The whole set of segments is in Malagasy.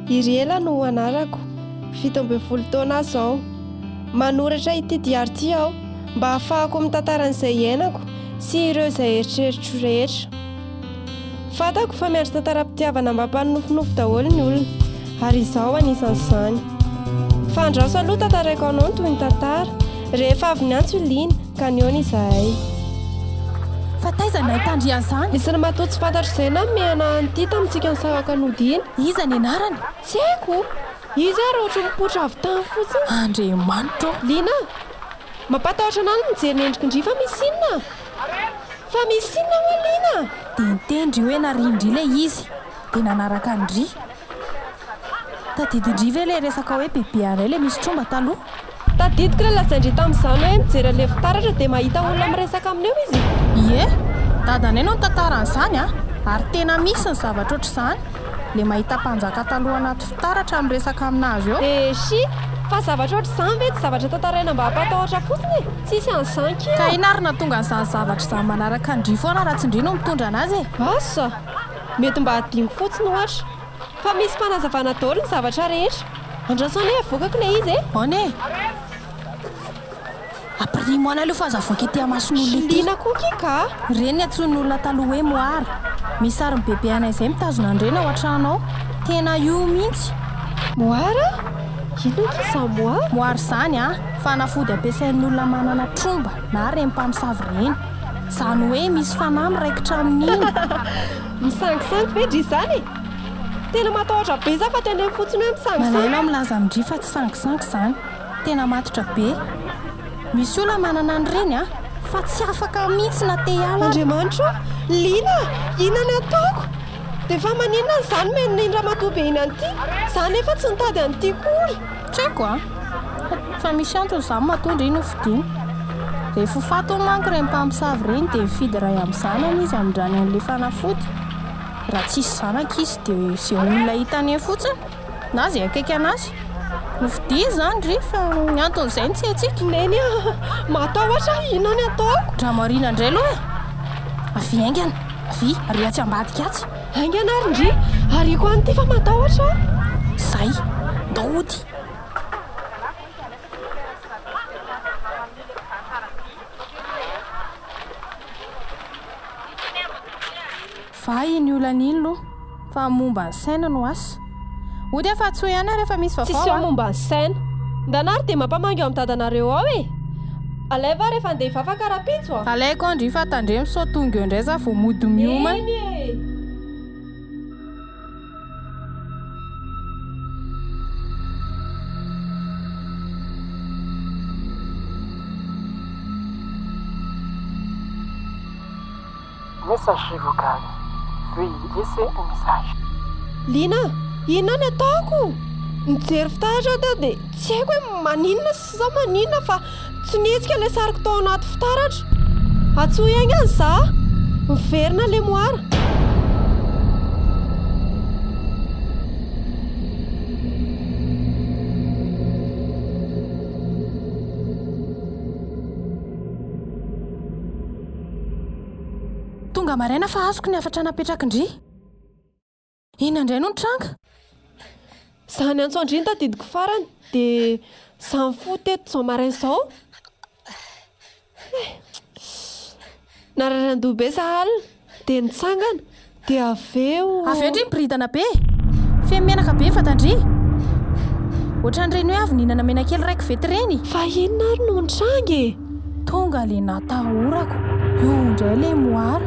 Iriela no anarako, 17 taona zao. Manoratra ity diary ity aho mba ahafahako mitantaran'izay iainako sy ireo izay eritreritro rehetra. Fantako fa miandry tantaram-pitiavana mba hampanofinofy daholo ny olona, ary izaho anisan'izany. Fandraso aloha tantaraiko anao ny toy ny tantara, rehefa avy niantso lina ka ny eo ny izahay. Fa taiza nahitandry an'izany? Nisy ny matoa tsy fantatro izay na miana an'ity tamintsika ny sahaka nodina. Iza ny anarany? Tsy haiko. Izy ary ohatry mipoitra avy tany fotsiny. Andriamanitra. Lina, mampatahotra anao ny mijery ny endrikindry fa misy inona? Fa misy inona ho Lina? Dia nitendry hoe narindry ilay izy, dia nanaraka andry. Tadidindry ve ilay resaka hoe bebe anay ilay misy tromba taloha? Tadidiko ilay lazaindry tamin'izany hoe mijery ilay fitaratra dia mahita olona miresaka amin'io izy. Ie, dadanay no nitantarany izany ary tena misy ny zavatra ohatr'izany. Le mahita mpanjaka taloha anaty fitaratra miresaka aminazy eo. Si, fa zavatra ohatr'izany ve tsy zavatra tantaraina mba hampatahotra fotsiny? Tsisy an'izany kio. Ka inarina tonga n'izany zavatra izany manaraka andry foana raha tsy indry no mitondra anazy e. Asa, mety mba hadingo fotsiny ohatra. Fa misy fanazavana daholo ny zavatra rehetra. Andrasony avokako ilay izy e. Hone? Aprimo ana aloha fa azavoaka ety amason'olona ity. Lina koky ka? Reny antsoin'olona taloha hoe moara. Misy ary ny bebe anay izay mitazona andrena ao an-trano ao. Tena io mihitsy. Moara? Ino kisa moara? Moara izany fanafody ampiasain'olona manana tromba na Mpamosavy reny. Izany hoe misy fanahy miraikitra amin'iny. Misangisangy ve dry izany? Tena matahotra be za fa tena fotsiny hoe misangisangy. Manana milaza amindry fa tsy sangisangy izany. Tena matotra be. Misy olona manana an'ireny fa tsy afaka mihitsy na te hiala. Andriamanitra, Lina, inona ny ataoko? Dia fa maninona izany men'ny ramatoa be iny an'ity? Izany efa tsy nitady an'ity kory. Tsy haiko fa misy antony izany mahatonga iny hofidiana. Rehefa fatony manko ireny Mpamosavy ireny dia mifidy ray amin'ny zanany izy amin'irany an'ilay fanafody. Raha tsisy zanaka izy dia izay olona hitany eny fotsiny na izay akaiky anazy. Nofidia izany ry fa ny anton'izay ny tsy haitsika. Neny matahotra, inona ny ataoko? Ramarina indray aloha avy aingana, avy ary atsy ambadika atsy. Aingana ary ndry, ariako an'ity fa matahotra. Zay, daody. Fa iny olana iny lo, fa momba ny saina no asa. Ody efa tsoa ihany rehefa misy vaovao. Tsisy eo momba ny saina. Ndanary dia mampamangy ao amin'ny dadanareo ao e. Alay va rehefa andeha hivavaka karapitso Alaiko andry fa tandremo sao tonga eo indray za vao mody mioma. Message vocal. Veuillez laisser un message. Lina, inona ny ataoko? Mijery fitaratra teo dia tsy haiko hoe maninona sy za maninona fa tsy nihetsika ilay sariko tao anaty fitaratra. Atsoa ihany any za, miverina ilay moara. Tonga maraina fa azoko ny afatra napetraka indry. Ina indray no nitranga? Izany antso andry ny tadidiko farany dia izany foteto izao maraina izao. Nararan-doha be za alina dia nitsangana dia aveo. Aveo indry miboridana be. Fe menaka be fatandry. Ohatran'ireny hoe avy nihinana menakely raiky vety ireny. Fa inona ary no nitrangy? Tonga le natahorako. Io indray ilay moara.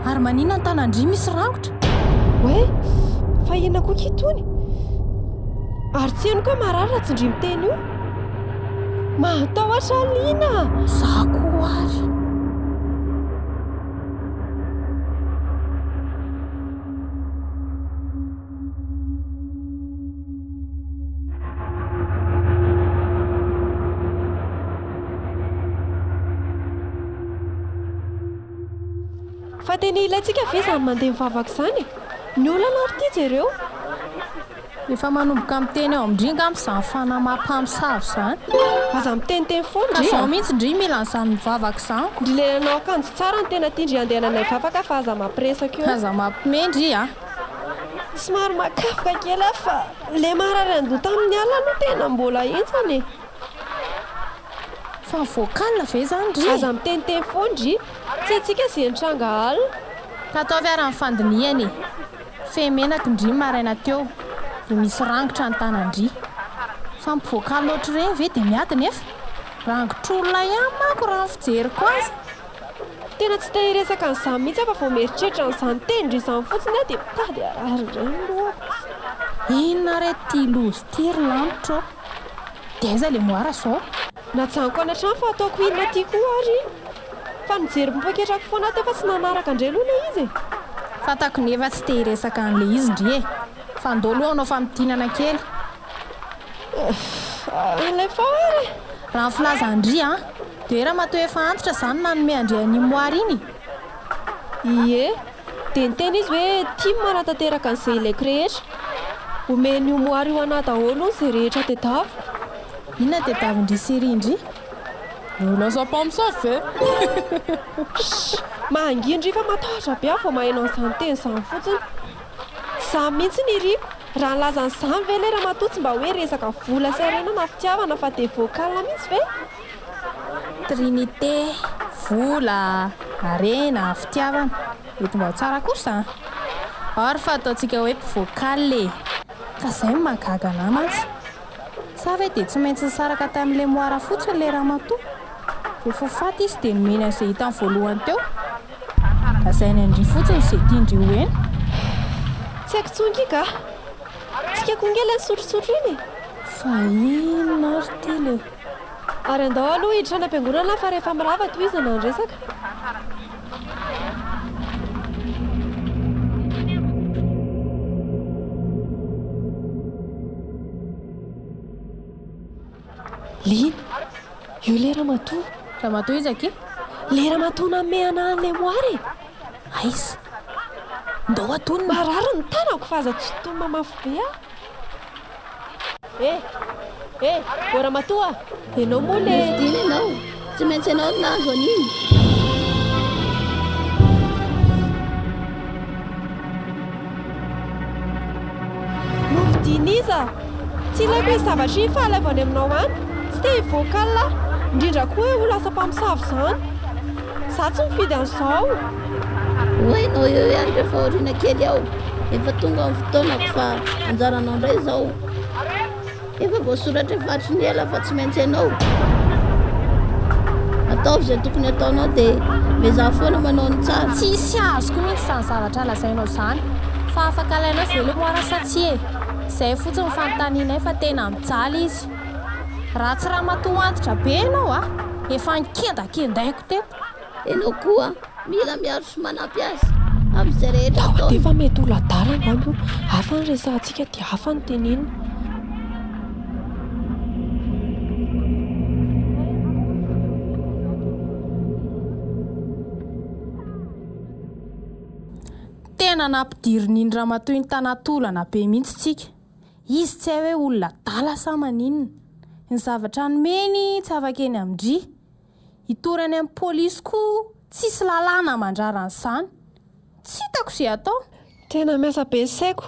Ary maninona ny tanandry misy rangotra. Hoe, fa inona koa kitony? Ary tsy henoko hoe marary raha tsy indry miteny io. Matahotra Lina. Za koa ary. Fa tena ilaintsika ve izany mandeha mivavaka izany? Ny olana ary ity jereo. Efa manomboka miteny ao amindringa amin'izany fanahy Mpamosavy izany. Aza miteniteny foana Ka ndry. izao mihitsy indry mila an'izany mivavaka izany. Ndry lelanao akanjo tsara ny tena tiandry andehananay vavaka fa aza mampiresaka io. Aza mampimendry somary makafoka kely fa le marary andoha tamin'ny alina no tena mbola entsany fa vocal ve zany ry aza miteniteny foandry tsy antsika izay nitranga alina tataovy ara-ny fandiniany femenaky ndry maraina teo dia misy rangotra ny tanandry fa mivocal loatra ireny ve dia miady nefa rangotr'olona ihany manko raha ny fijeriko azy tena tsy te hiresaka n'izany mihitsy fa vao mieritreritra n'izany tendry izany fotsiny dia mitady arary indray lohako inona re ty lozy ty ry lanitra dia aiza le moara zao natsaniko anatrano fa ataoko inona ty koa ary fa nijery mipaketrako foana teo fa tsy nanaraka indray aloha le izy fatako nefa tsy te hiresaka an'le izy ndry fa andolo anao fa midinana kely alefa ary raha ny filazandry dia ramatoa efa antitra izany nanome andrean'ny moara iny ie dia niteny izy hoe tia manatanteraka an'izay ilaiko rehetra omeny io moara io anahy daholo izay rehetra tedavo inona tedavindry sirindry lasa mpamosavy mahangindry fa matahotra be aho vao maheno an'izany teny izany fotsiny za mihitsy ny riko raha nilazan'izany ve le ramatoa tsy mba hoe resaka vola serena na fitiavana fa dia vocal mihitsy ve trinité vola arena fitiavana mety mba tsara kosa ary fa ataontsika hoe mpivocal ka izay mahagaga anahy mantsy sa ve dia tsy maintsy nisaraka tamin'ilay moara fotsiny le ramatoa dia fofaty izy dia nomeny an'izay hita amin'ny voalohany teo lazainy andry fotsiny izay tiandry ho eny tsy haiko tsongiga tsika kongely ny sotrosotro iny fa inona ary ty le ary andao aloha hiditra any am-piangonana fa rehefa mirava toy izy nandresaka liny io le ramatoa izake le ramatoa nanome anahy an'ilay moary aiza ndao atony marary ny tanako fa aza tsy tony mamafy be o ramatoa ianao moa le diny ianao tsy maintsy ianao nazo an'iny novidiny iza tsy ilaiko izy zavatra iny fa alaivany aminao any tsy te hivocal indrindra koa hoe ho lasa mpamosavy izany za tsy mifidy an'izao hoenao eo ihany rehefa oriana kely aho efa tonga amin'ny fotoanako fa anjaranao indray izao efa voasoratra efatry ny ela fa tsy maintsy ianao ataovy izay tokony ataonao dia mezaha foana manao ny tsara tsisy azoko mihitsy izany zavatra lazainao izany fa afaka alainao izay le moara satsy izay fotsiny ny fanontanianay fa tena mijaly izy raha tsy ramatoa antitra be ianao efa nikendakendaiko teto ianao koa mila miaro sy manampy azy amin'izay rehetra dia efa mety oladala angambio hafa ny resahantsika dia hafa ny tenenina tena nampidiriny ramatoa ny tanatolana be mihitsy tsika izy tsy hay hoe olona dala sa maninona ny zavatra nomeny tsy afaka eny amindry hitorany amin'ny polisy koa tsisy lalàna mandraran'izany tsy hitako izay atao tena miasa be saiko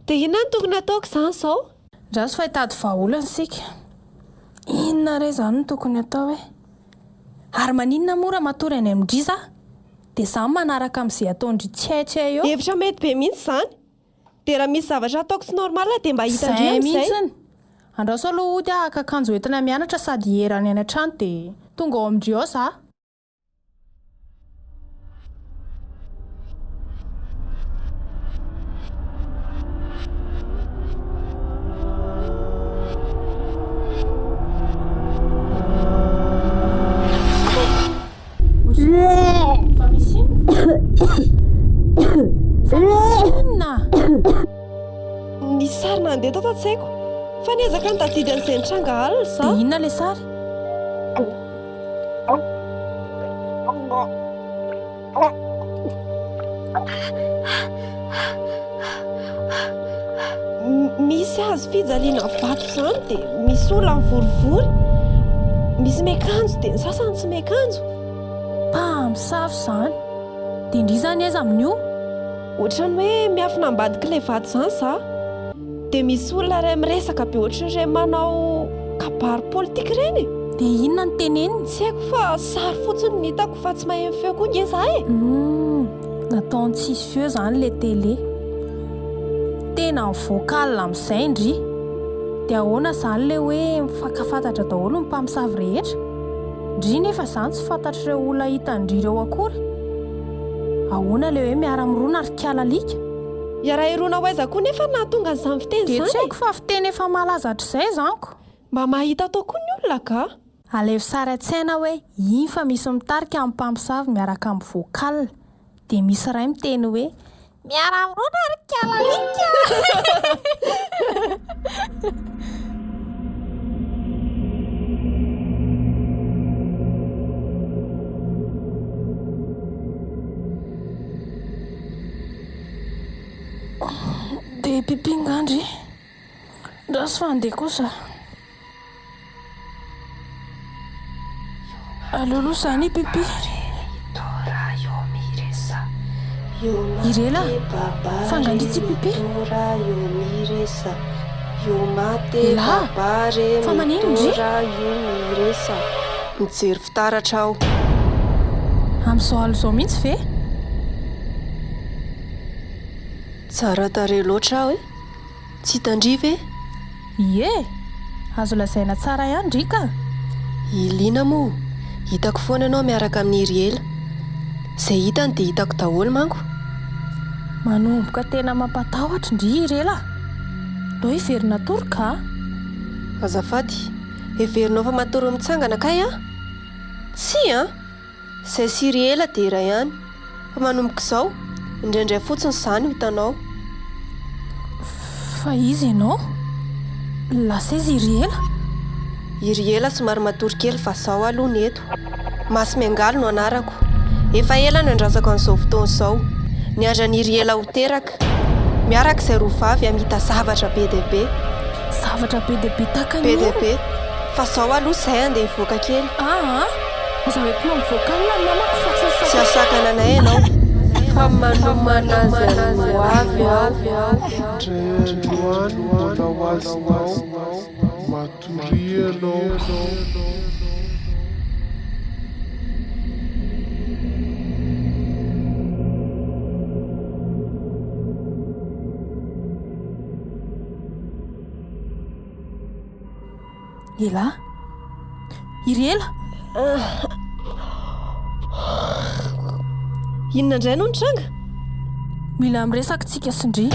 dia inona ny tokony ataoko izany izao ndraso fa hitady vahaolana sika inona re izany no tokony atao hoe ary maninona moa ramatoa any amindry za dia izany manaraka amin'izay ataondry tsy hay eo hevitra mety be mihitsy izany dia raha misy zavatra ataoko sy normal dia mba hitandry mihitsiny andraso aloha ody akakanjo entina mianatra sady herany any an-trano dia tonga ao amindry ao za fa misy inona ny sary nandeha tao tatsaiko fa niezaka ny tadidy an'izay nitranga alina za dia inona le sary misy azo fijaliana vato izany dia misy olona mivorivory misy mekanjo dia ny sasany tsy mekanjo mpamosavy izany dia indry izany aiza amin'io ohatrany hoe miafina ambadika ilay vato izany za dia misy olona iray miresaka be ohatran'ireny manao kabary politika ireny. Dia inona ny teneniny? Tsy haiko fa sary fotsiny ny hitako fa tsy maheno feo koa nge za e. Nataony tsisy feo izany ilay télé. Tena vocal amin'izay ndry. Dia ahoana izany ilay hoe mifankafantatra daholo ny mpamosavy rehetra? Ndry nefa izany tsy fantatr'ireo olona hita indrireo akory. Ahoana ilay hoe miara-mirona ary kialalika? Iara irona ho aiza koa nefa nahatonga an'izany fiteny Dia izany. tsy haiko fa fiteny efa malaza hatr'izay izanko. Mba mahita tao koa ny olona ka? Alevo sary an-tsaina hoe iny fa misy mitarika amin'ny mpamosavy miaraka amin'ny vocal. Dia misy iray miteny hoe miara-mirona ary kialalika. Dia pipingandry ndrasy fa andeha kosa. Alolo izany pipi. Iriela, fangandritsy pipi. Lehilahy, fa manino ndry? Mijery fitaratra aho. Amin'izao alina izao mihitsy ve? Tsara tarehy loatra aho e. Tsy hitandry ve? Ie, azo lazaina tsara ihany ndry ka. Iliana moa, hitako foana ianao miaraka amin'ny Iriela. Izay hitany dia hitako daholo manko. Manomboka tena mampatahotra ndry Iriela. Ndao hiverina tory ka? Azafady, heverinao fa matory mitsangana kay a? Tsy a? Izay sy Iriela dia iray ihany. Fa manomboka izao, indraindray fotsiny izany hitanao. Fa izy ianao? Lasa izy Iriela? Iriela somary matory kely fa izao aloha ny eto. Masy Miangalo no anarako. Efa ela no andrasako an'izao fotoana izao. Niandran'i Iriela ho teraka. Miaraka izay roa vavy hamita zavatra be dia be. Zavatra be dia be tahaka Be dia be. Fa izao aloha izay andeha hivoaka kely. Aza hoentinao mivoaka ny namako fa Tsy asakana anay ianao. Fa manomana izay ho avy aho. Indray androany mbola ho azonao matorianao. Lehilahy? Iriela? Inona indray no nitranga? Mila miresaka tsika sindry.